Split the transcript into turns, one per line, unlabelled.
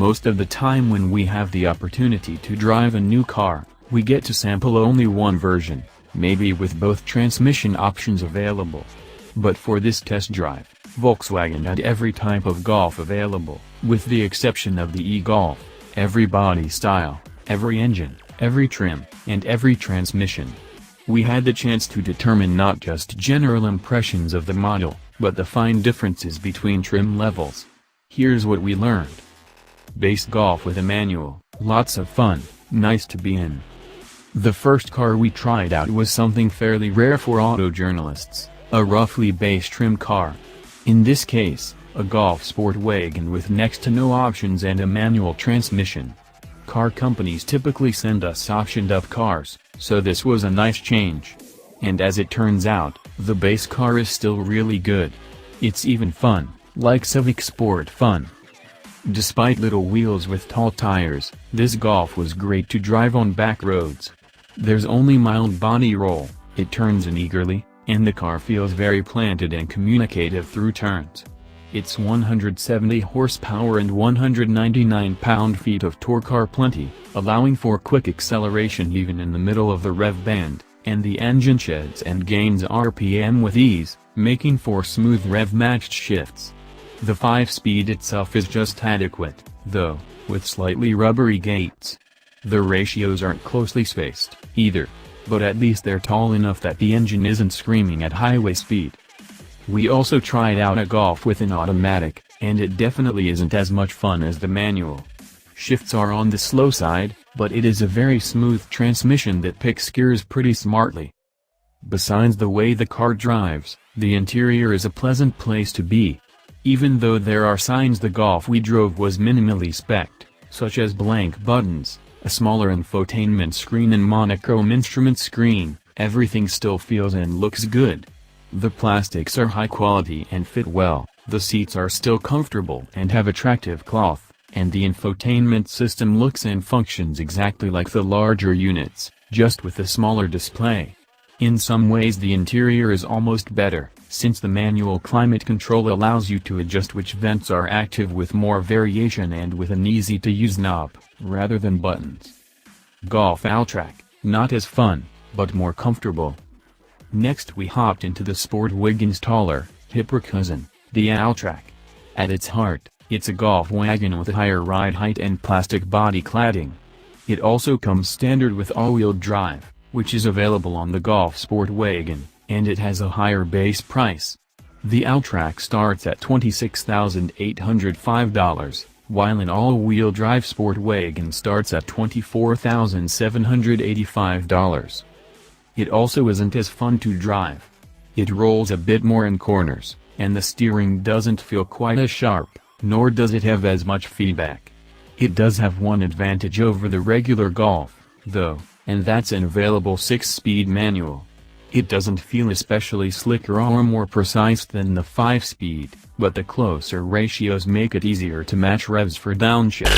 Most of the time when we have the opportunity to drive a new car, we get to sample only one version, maybe with both transmission options available. But for this test drive, Volkswagen had every type of Golf available, with the exception of the e-Golf, every body style, every engine, every trim, and every transmission. We had the chance to determine not just general impressions of the model, but the fine differences between trim levels. Here's what we learned. Base Golf with a manual, lots of fun, nice to be in. The first car we tried out was something fairly rare for auto journalists, a roughly base trim car. In this case, a Golf sport wagon with next to no options and a manual transmission. Car companies typically send us optioned-up cars, so this was a nice change. And as it turns out, the base car is still really good. It's even fun, like Civic Sport fun. Despite little wheels with tall tires, this Golf was great to drive on back roads. There's only mild body roll, it turns in eagerly, and the car feels very planted and communicative through turns. Its 170 horsepower and 199 pound-feet of torque are plenty, allowing for quick acceleration even in the middle of the rev band, and the engine sheds and gains RPM with ease, making for smooth rev-matched shifts. The 5-speed itself is just adequate, though, with slightly rubbery gates. The ratios aren't closely spaced, either, but at least they're tall enough that the engine isn't screaming at highway speed. We also tried out a Golf with an automatic, and it definitely isn't as much fun as the manual. Shifts are on the slow side, but it is a very smooth transmission that picks gears pretty smartly. Besides the way the car drives, the interior is a pleasant place to be. Even though there are signs the Golf we drove was minimally spec'd, such as blank buttons, a smaller infotainment screen and monochrome instrument screen, everything still feels and looks good. The plastics are high quality and fit well, the seats are still comfortable and have attractive cloth, and the infotainment system looks and functions exactly like the larger units, just with a smaller display. In some ways the interior is almost better, since the manual climate control allows you to adjust which vents are active with more variation and with an easy-to-use knob, rather than buttons. Golf Alltrack, not as fun, but more comfortable. Next we hopped into the sport wagon's taller, hipper cousin, the Alltrack. At its heart, it's a Golf wagon with a higher ride height and plastic body cladding. It also comes standard with all-wheel drive, which is available on the Golf sport wagon, and it has a higher base price. The Alltrack starts at $26,805, while an all-wheel drive sport wagon starts at $24,785. It also isn't as fun to drive. It rolls a bit more in corners, and the steering doesn't feel quite as sharp, nor does it have as much feedback. It does have one advantage over the regular Golf, though, and that's an available 6-speed manual. It doesn't feel especially slicker or more precise than the 5-speed, but the closer ratios make it easier to match revs for downshift.